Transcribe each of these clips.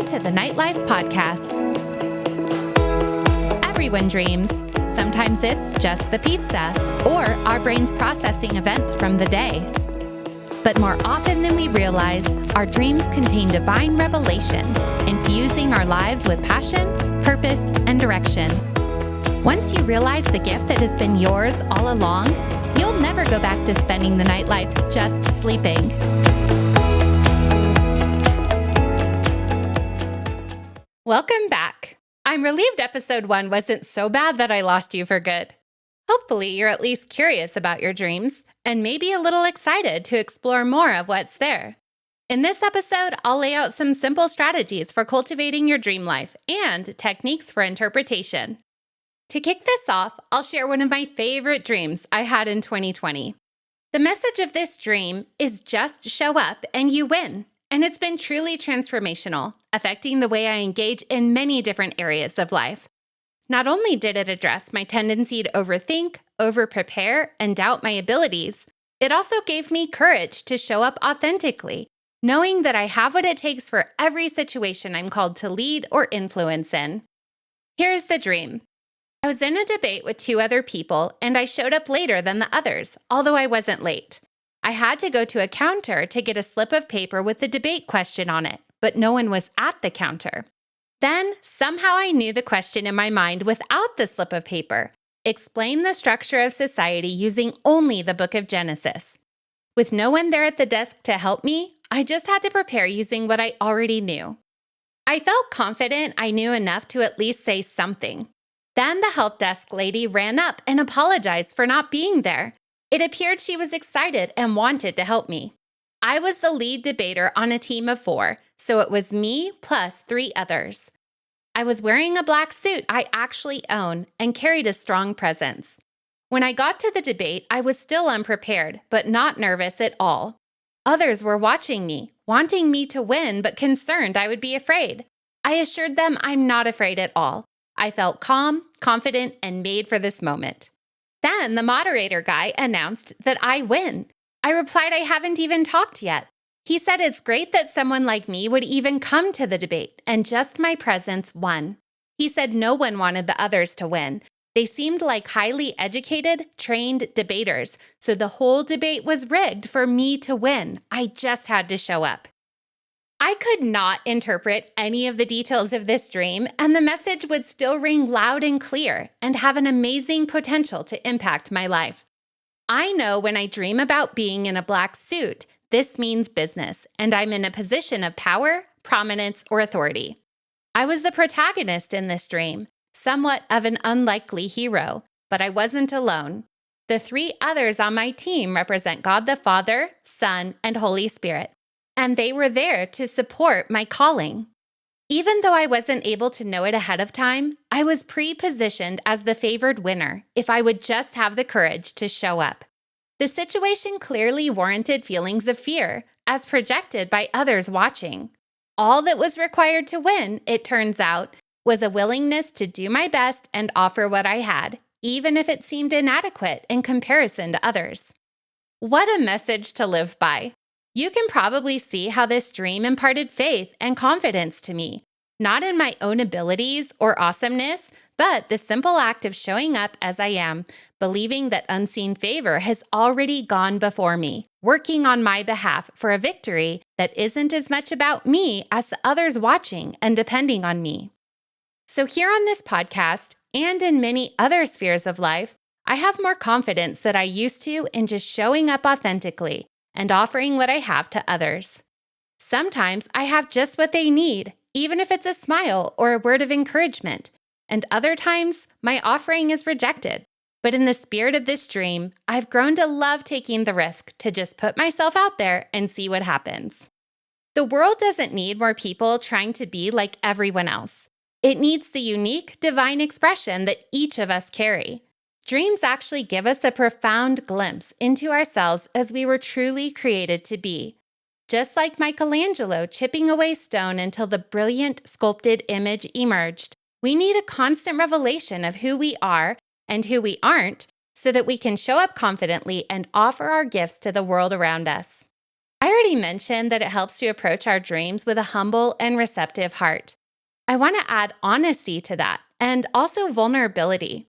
to the Nightlife Podcast. Everyone dreams. Sometimes it's just the pizza or our brains processing events from the day. But more often than we realize, our dreams contain divine revelation, infusing our lives with passion, purpose, and direction. Once you realize the gift that has been yours all along, you'll never go back to spending the nightlife just sleeping. Welcome back. I'm relieved episode 1 wasn't so bad that I lost you for good. Hopefully, you're at least curious about your dreams and maybe a little excited to explore more of what's there. In this episode, I'll lay out some simple strategies for cultivating your dream life and techniques for interpretation. To kick this off, I'll share one of my favorite dreams I had in 2020. The message of this dream is just show up and you win. And it's been truly transformational, affecting the way I engage in many different areas of life. Not only did it address my tendency to overthink, over-prepare, and doubt my abilities, it also gave me courage to show up authentically, knowing that I have what it takes for every situation I'm called to lead or influence in. Here's the dream. I was in a debate with 2 other people, and I showed up later than the others, although I wasn't late. I had to go to a counter to get a slip of paper with the debate question on it, but no one was at the counter. Then, somehow I knew the question in my mind without the slip of paper. Explain the structure of society using only the book of Genesis. With no one there at the desk to help me, I just had to prepare using what I already knew. I felt confident I knew enough to at least say something. Then the help desk lady ran up and apologized for not being there. It appeared she was excited and wanted to help me. I was the lead debater on a team of 4, so it was me plus 3 others. I was wearing a black suit I actually own and carried a strong presence. When I got to the debate, I was still unprepared, but not nervous at all. Others were watching me, wanting me to win, but concerned I would be afraid. I assured them I'm not afraid at all. I felt calm, confident, and made for this moment. Then the moderator guy announced that I win. I replied I haven't even talked yet. He said it's great that someone like me would even come to the debate, and just my presence won. He said no one wanted the others to win. They seemed like highly educated, trained debaters, so the whole debate was rigged for me to win. I just had to show up. I could not interpret any of the details of this dream, and the message would still ring loud and clear and have an amazing potential to impact my life. I know when I dream about being in a black suit, this means business, and I'm in a position of power, prominence, or authority. I was the protagonist in this dream, somewhat of an unlikely hero, but I wasn't alone. The 3 others on my team represent God the Father, Son, and Holy Spirit. And they were there to support my calling. Even though I wasn't able to know it ahead of time, I was pre-positioned as the favored winner if I would just have the courage to show up. The situation clearly warranted feelings of fear, as projected by others watching. All that was required to win, it turns out, was a willingness to do my best and offer what I had, even if it seemed inadequate in comparison to others. What a message to live by. You can probably see how this dream imparted faith and confidence to me, not in my own abilities or awesomeness, but the simple act of showing up as I am, believing that unseen favor has already gone before me, working on my behalf for a victory that isn't as much about me as the others watching and depending on me. So here on this podcast, and in many other spheres of life, I have more confidence than I used to in just showing up authentically and offering what I have to others. Sometimes I have just what they need, even if it's a smile or a word of encouragement, and other times my offering is rejected. But in the spirit of this dream, I've grown to love taking the risk to just put myself out there and see what happens. The world doesn't need more people trying to be like everyone else. It needs the unique divine expression that each of us carry. Dreams actually give us a profound glimpse into ourselves as we were truly created to be. Just like Michelangelo chipping away stone until the brilliant sculpted image emerged, we need a constant revelation of who we are and who we aren't so that we can show up confidently and offer our gifts to the world around us. I already mentioned that it helps to approach our dreams with a humble and receptive heart. I want to add honesty to that and also vulnerability.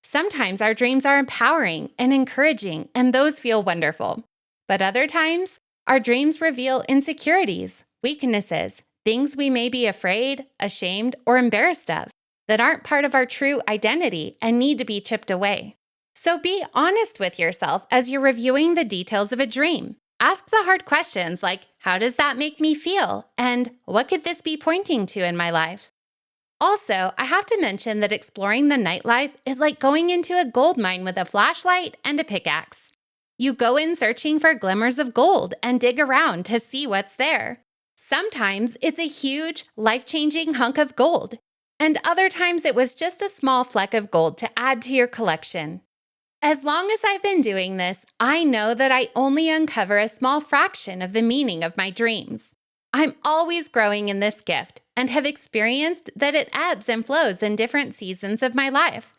Sometimes our dreams are empowering and encouraging, and those feel wonderful. But other times, our dreams reveal insecurities, weaknesses, things we may be afraid, ashamed, or embarrassed of that aren't part of our true identity and need to be chipped away. So be honest with yourself as you're reviewing the details of a dream. Ask the hard questions like, how does that make me feel? And what could this be pointing to in my life? Also, I have to mention that exploring the nightlife is like going into a gold mine with a flashlight and a pickaxe. You go in searching for glimmers of gold and dig around to see what's there. Sometimes it's a huge, life-changing hunk of gold, and other times it was just a small fleck of gold to add to your collection. As long as I've been doing this, I know that I only uncover a small fraction of the meaning of my dreams. I'm always growing in this gift and have experienced that it ebbs and flows in different seasons of my life.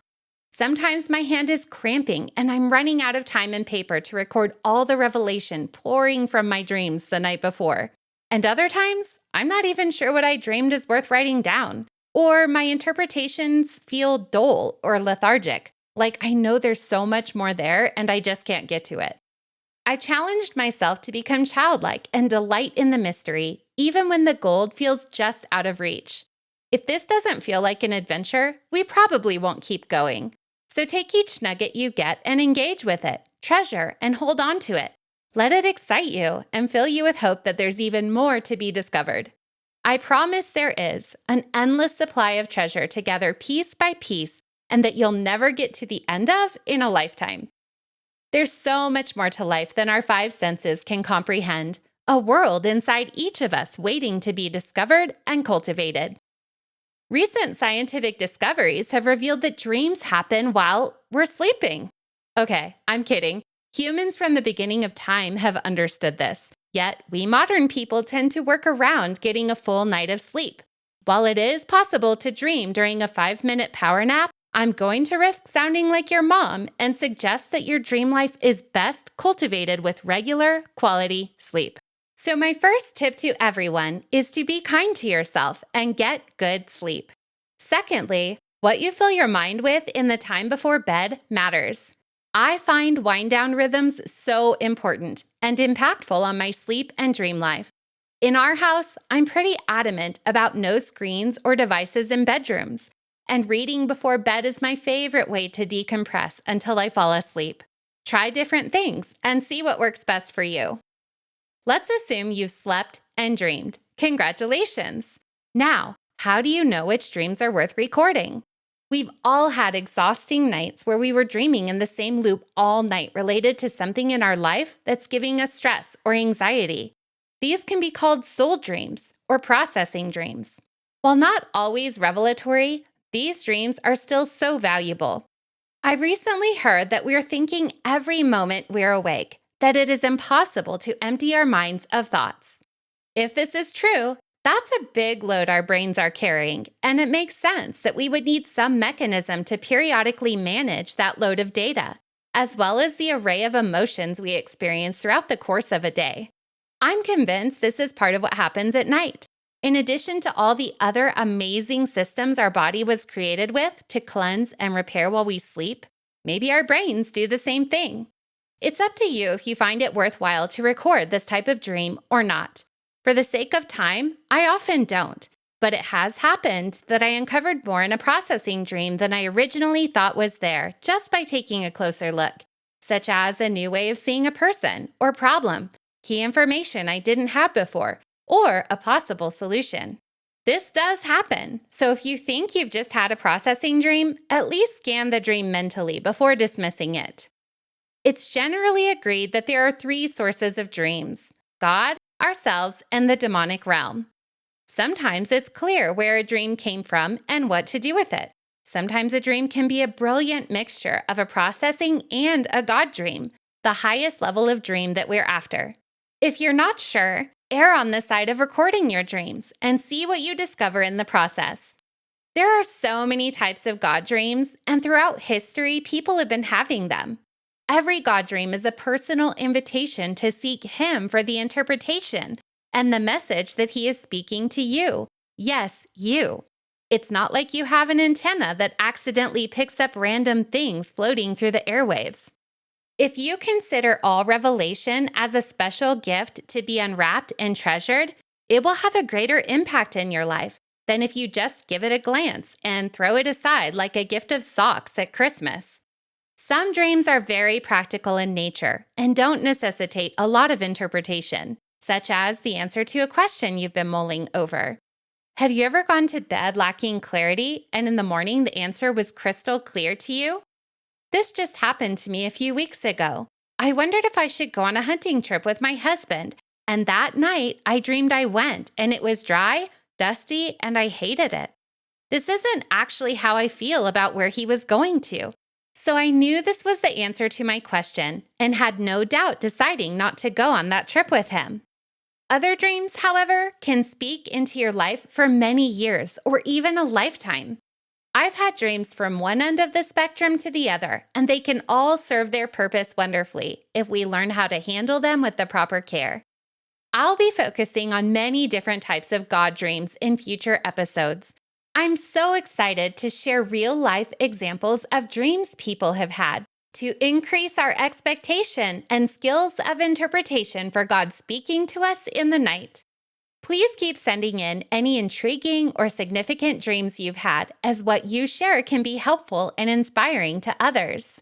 Sometimes my hand is cramping and I'm running out of time and paper to record all the revelation pouring from my dreams the night before. And other times, I'm not even sure what I dreamed is worth writing down, or my interpretations feel dull or lethargic. Like I know there's so much more there and I just can't get to it. I challenged myself to become childlike and delight in the mystery, even when the gold feels just out of reach. If this doesn't feel like an adventure, we probably won't keep going. So take each nugget you get and engage with it, treasure, and hold on to it. Let it excite you and fill you with hope that there's even more to be discovered. I promise there is an endless supply of treasure to gather piece by piece and that you'll never get to the end of in a lifetime. There's so much more to life than our five senses can comprehend, a world inside each of us waiting to be discovered and cultivated. Recent scientific discoveries have revealed that dreams happen while we're sleeping. Okay, I'm kidding. Humans from the beginning of time have understood this, yet we modern people tend to work around getting a full night of sleep. While it is possible to dream during a 5-minute power nap, I'm going to risk sounding like your mom and suggest that your dream life is best cultivated with regular, quality sleep. So my first tip to everyone is to be kind to yourself and get good sleep. Secondly, what you fill your mind with in the time before bed matters. I find wind-down rhythms so important and impactful on my sleep and dream life. In our house, I'm pretty adamant about no screens or devices in bedrooms. And reading before bed is my favorite way to decompress until I fall asleep. Try different things and see what works best for you. Let's assume you've slept and dreamed. Congratulations! Now, how do you know which dreams are worth recording? We've all had exhausting nights where we were dreaming in the same loop all night related to something in our life that's giving us stress or anxiety. These can be called soul dreams or processing dreams. While not always revelatory, these dreams are still so valuable. I've recently heard that we're thinking every moment we're awake, that it is impossible to empty our minds of thoughts. If this is true, that's a big load our brains are carrying, and it makes sense that we would need some mechanism to periodically manage that load of data, as well as the array of emotions we experience throughout the course of a day. I'm convinced this is part of what happens at night. In addition to all the other amazing systems our body was created with to cleanse and repair while we sleep, maybe our brains do the same thing. It's up to you if you find it worthwhile to record this type of dream or not. For the sake of time, I often don't, but it has happened that I uncovered more in a processing dream than I originally thought was there just by taking a closer look, such as a new way of seeing a person or problem, key information I didn't have before, or a possible solution. This does happen, so if you think you've just had a processing dream, at least scan the dream mentally before dismissing it. It's generally agreed that there are 3 sources of dreams: God, ourselves, and the demonic realm. Sometimes it's clear where a dream came from and what to do with it. Sometimes a dream can be a brilliant mixture of a processing and a God dream, the highest level of dream that we're after. If you're not sure, err on the side of recording your dreams and see what you discover in the process. There are so many types of God dreams, and throughout history, people have been having them. Every God dream is a personal invitation to seek Him for the interpretation and the message that He is speaking to you. Yes, you. It's not like you have an antenna that accidentally picks up random things floating through the airwaves. If you consider all revelation as a special gift to be unwrapped and treasured, it will have a greater impact in your life than if you just give it a glance and throw it aside like a gift of socks at Christmas. Some dreams are very practical in nature and don't necessitate a lot of interpretation, such as the answer to a question you've been mulling over. Have you ever gone to bed lacking clarity and in the morning the answer was crystal clear to you? This just happened to me a few weeks ago. I wondered if I should go on a hunting trip with my husband, and that night I dreamed I went and it was dry, dusty, and I hated it. This isn't actually how I feel about where he was going to. So I knew this was the answer to my question and had no doubt deciding not to go on that trip with him. Other dreams, however, can speak into your life for many years or even a lifetime. I've had dreams from one end of the spectrum to the other, and they can all serve their purpose wonderfully if we learn how to handle them with the proper care. I'll be focusing on many different types of God dreams in future episodes. I'm so excited to share real-life examples of dreams people have had to increase our expectation and skills of interpretation for God speaking to us in the night. Please keep sending in any intriguing or significant dreams you've had, as what you share can be helpful and inspiring to others.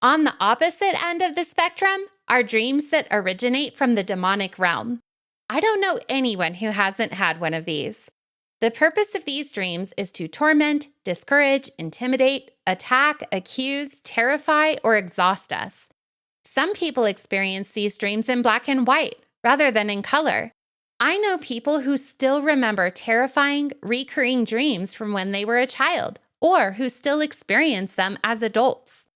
On the opposite end of the spectrum are dreams that originate from the demonic realm. I don't know anyone who hasn't had one of these. The purpose of these dreams is to torment, discourage, intimidate, attack, accuse, terrify, or exhaust us. Some people experience these dreams in black and white rather than in color. I know people who still remember terrifying, recurring dreams from when they were a child, or who still experience them as adults.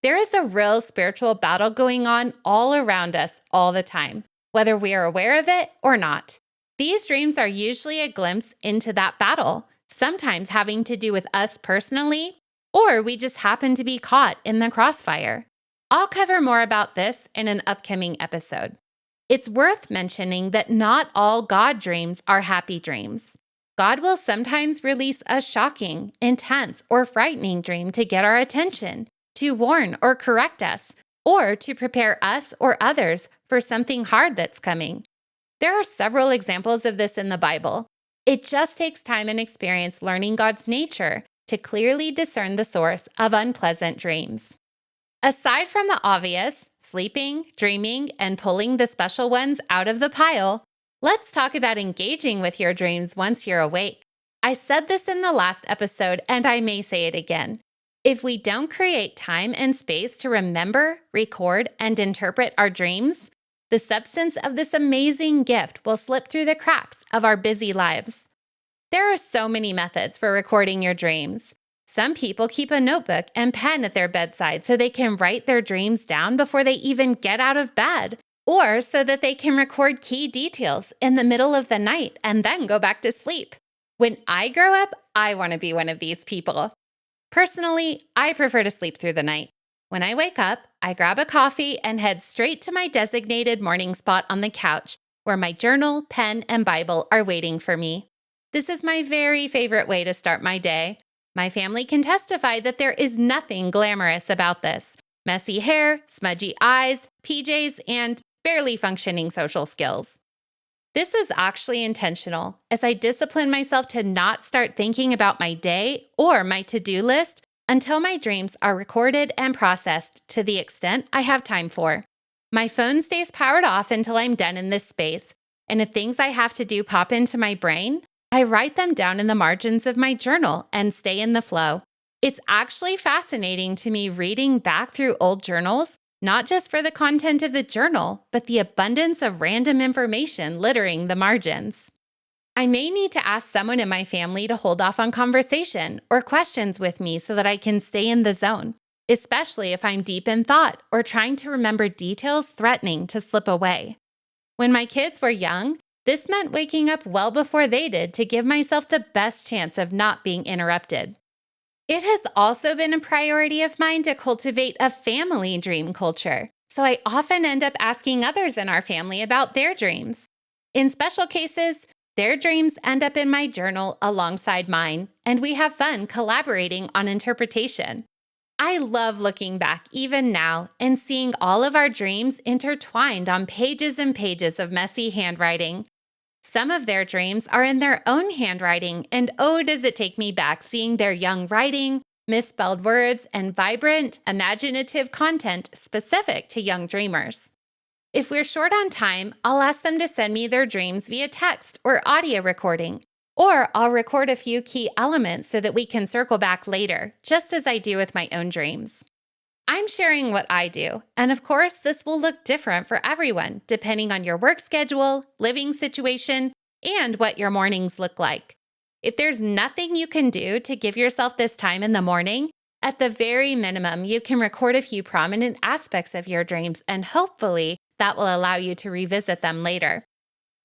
There is a real spiritual battle going on all around us all the time, whether we are aware of it or not. These dreams are usually a glimpse into that battle, sometimes having to do with us personally, or we just happen to be caught in the crossfire. I'll cover more about this in an upcoming episode. It's worth mentioning that not all God dreams are happy dreams. God will sometimes release a shocking, intense, or frightening dream to get our attention, to warn or correct us, or to prepare us or others for something hard that's coming. There are several examples of this in the Bible. It just takes time and experience learning God's nature to clearly discern the source of unpleasant dreams. Aside from the obvious, sleeping, dreaming, and pulling the special ones out of the pile, let's talk about engaging with your dreams once you're awake. I said this in the last episode, and I may say it again. If we don't create time and space to remember, record, and interpret our dreams, the substance of this amazing gift will slip through the cracks of our busy lives. There are so many methods for recording your dreams. Some people keep a notebook and pen at their bedside so they can write their dreams down before they even get out of bed, or so that they can record key details in the middle of the night and then go back to sleep. When I grow up, I want to be one of these people. Personally, I prefer to sleep through the night. When I wake up, I grab a coffee and head straight to my designated morning spot on the couch, where my journal, pen, and Bible are waiting for me. This is my very favorite way to start my day. My family can testify that there is nothing glamorous about this. Messy hair, smudgy eyes, PJs, and barely functioning social skills. This is actually intentional, as I discipline myself to not start thinking about my day or my to-do list until my dreams are recorded and processed to the extent I have time for. My phone stays powered off until I'm done in this space, and if things I have to do pop into my brain, I write them down in the margins of my journal and stay in the flow. It's actually fascinating to me reading back through old journals, not just for the content of the journal, but the abundance of random information littering the margins. I may need to ask someone in my family to hold off on conversation or questions with me so that I can stay in the zone, especially if I'm deep in thought or trying to remember details threatening to slip away. When my kids were young, this meant waking up well before they did to give myself the best chance of not being interrupted. It has also been a priority of mine to cultivate a family dream culture, so I often end up asking others in our family about their dreams. In special cases, their dreams end up in my journal alongside mine, and we have fun collaborating on interpretation. I love looking back even now and seeing all of our dreams intertwined on pages and pages of messy handwriting. Some of their dreams are in their own handwriting, and oh, does it take me back seeing their young writing, misspelled words, and vibrant, imaginative content specific to young dreamers. If we're short on time, I'll ask them to send me their dreams via text or audio recording, or I'll record a few key elements so that we can circle back later, just as I do with my own dreams. I'm sharing what I do, and of course, this will look different for everyone, depending on your work schedule, living situation, and what your mornings look like. If there's nothing you can do to give yourself this time in the morning, at the very minimum, you can record a few prominent aspects of your dreams, and hopefully, that will allow you to revisit them later.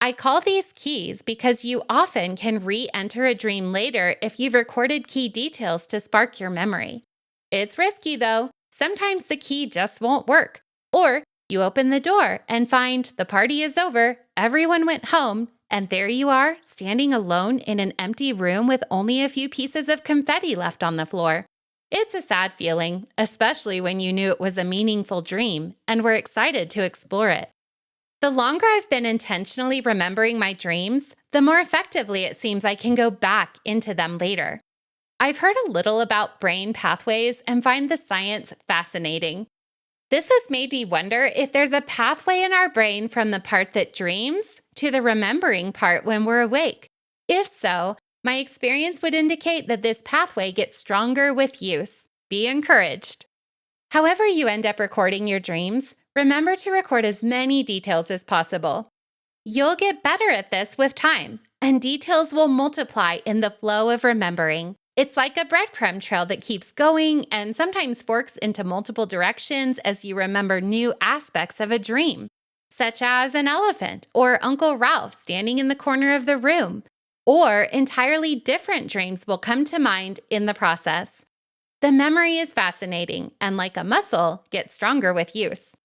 I call these keys because you often can re-enter a dream later if you've recorded key details to spark your memory. It's risky though. Sometimes the key just won't work. Or you open the door and find the party is over, everyone went home, and there you are, standing alone in an empty room with only a few pieces of confetti left on the floor. It's a sad feeling, especially when you knew it was a meaningful dream and were excited to explore it. The longer I've been intentionally remembering my dreams, the more effectively it seems I can go back into them later. I've heard a little about brain pathways and find the science fascinating. This has made me wonder if there's a pathway in our brain from the part that dreams to the remembering part when we're awake. If so, my experience would indicate that this pathway gets stronger with use. Be encouraged. However you end up recording your dreams, remember to record as many details as possible. You'll get better at this with time, and details will multiply in the flow of remembering. It's like a breadcrumb trail that keeps going and sometimes forks into multiple directions as you remember new aspects of a dream, such as an elephant or Uncle Ralph standing in the corner of the room, or entirely different dreams will come to mind in the process. The memory is fascinating and, like a muscle, gets stronger with use.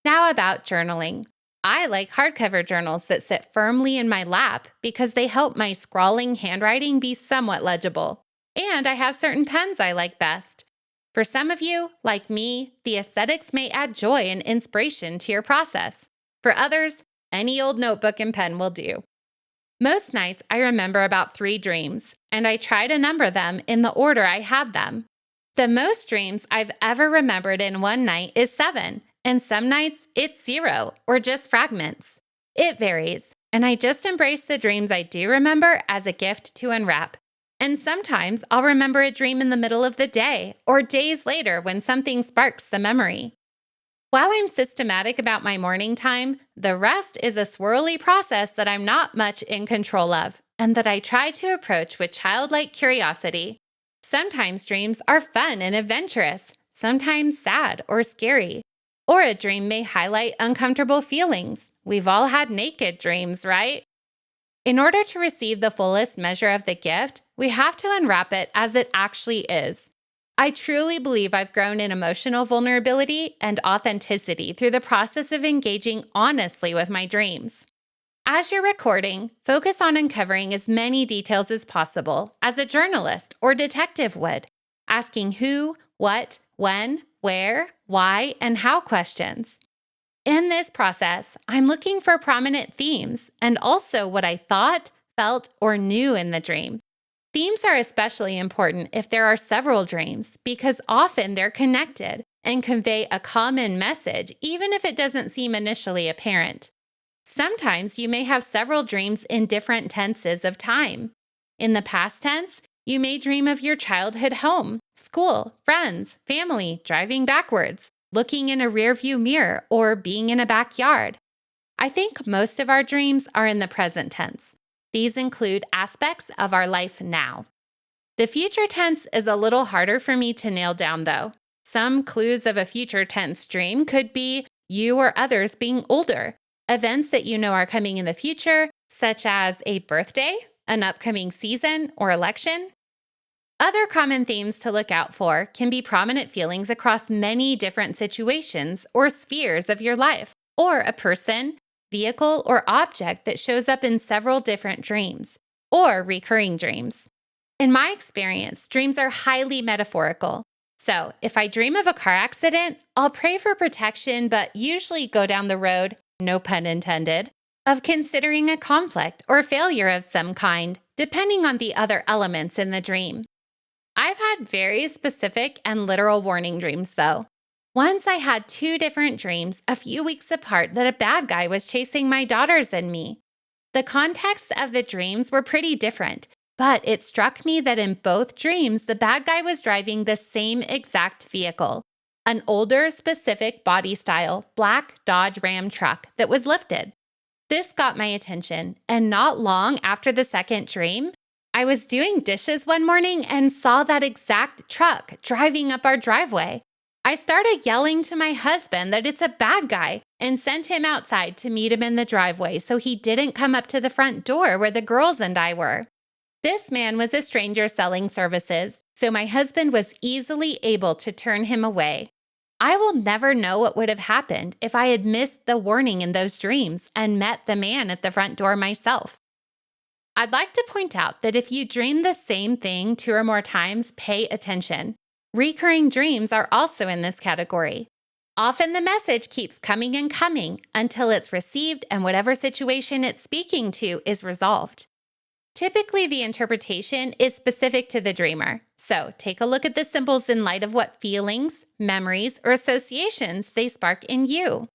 Now about journaling. I like hardcover journals that sit firmly in my lap because they help my scrawling handwriting be somewhat legible. And I have certain pens I like best. For some of you, like me, the aesthetics may add joy and inspiration to your process. For others, any old notebook and pen will do. Most nights, I remember about 3 dreams, and I try to number them in the order I had them. The most dreams I've ever remembered in one night is 7, and some nights it's 0 or just fragments. It varies, and I just embrace the dreams I do remember as a gift to unwrap. And sometimes I'll remember a dream in the middle of the day or days later when something sparks the memory. While I'm systematic about my morning time, the rest is a swirly process that I'm not much in control of and that I try to approach with childlike curiosity. Sometimes dreams are fun and adventurous, sometimes sad or scary. Or a dream may highlight uncomfortable feelings. We've all had naked dreams, right? In order to receive the fullest measure of the gift, we have to unwrap it as it actually is. I truly believe I've grown in emotional vulnerability and authenticity through the process of engaging honestly with my dreams. As you're recording, focus on uncovering as many details as possible as a journalist or detective would, asking who, what, when, where, why, and how questions. In this process, I'm looking for prominent themes and also what I thought, felt, or knew in the dream. Themes are especially important if there are several dreams because often they're connected and convey a common message even if it doesn't seem initially apparent. Sometimes you may have several dreams in different tenses of time. In the past tense, you may dream of your childhood home, school, friends, family, driving backwards, looking in a rearview mirror, or being in a backyard. I think most of our dreams are in the present tense. These include aspects of our life now. The future tense is a little harder for me to nail down, though. Some clues of a future tense dream could be you or others being older, events that you know are coming in the future, such as a birthday, an upcoming season, or election. Other common themes to look out for can be prominent feelings across many different situations or spheres of your life, or a person, vehicle, or object that shows up in several different dreams, or recurring dreams. In my experience, dreams are highly metaphorical. So if I dream of a car accident, I'll pray for protection, but usually go down the road, no pun intended, of considering a conflict or failure of some kind, depending on the other elements in the dream. I've had very specific and literal warning dreams, though. Once I had 2 different dreams a few weeks apart that a bad guy was chasing my daughters and me. The context of the dreams were pretty different, but it struck me that in both dreams, the bad guy was driving the same exact vehicle, an older, specific body style, black Dodge Ram truck that was lifted. This got my attention, and not long after the second dream, I was doing dishes one morning and saw that exact truck driving up our driveway. I started yelling to my husband that it's a bad guy and sent him outside to meet him in the driveway so he didn't come up to the front door where the girls and I were. This man was a stranger selling services, so my husband was easily able to turn him away. I will never know what would have happened if I had missed the warning in those dreams and met the man at the front door myself. I'd like to point out that if you dream the same thing 2 or more times, pay attention. Recurring dreams are also in this category. Often the message keeps coming and coming until it's received and whatever situation it's speaking to is resolved. Typically, the interpretation is specific to the dreamer, so take a look at the symbols in light of what feelings, memories, or associations they spark in you.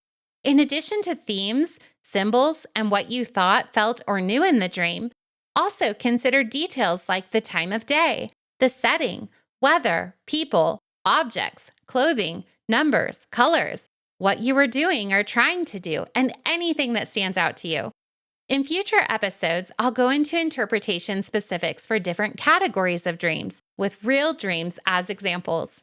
In addition to themes, symbols, and what you thought, felt, or knew in the dream, also consider details like the time of day, the setting, weather, people, objects, clothing, numbers, colors, what you were doing or trying to do, and anything that stands out to you. In future episodes, I'll go into interpretation specifics for different categories of dreams, with real dreams as examples.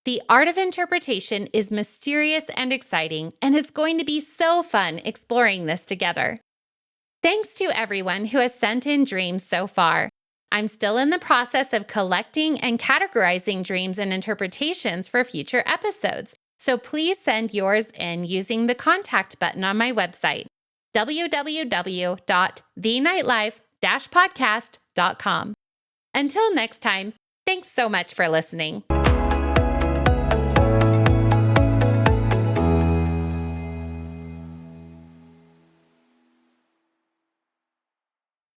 The art of interpretation is mysterious and exciting, and it's going to be so fun exploring this together. Thanks to everyone who has sent in dreams so far. I'm still in the process of collecting and categorizing dreams and interpretations for future episodes, so please send yours in using the contact button on my website, www.thenightlife-podcast.com. Until next time, thanks so much for listening.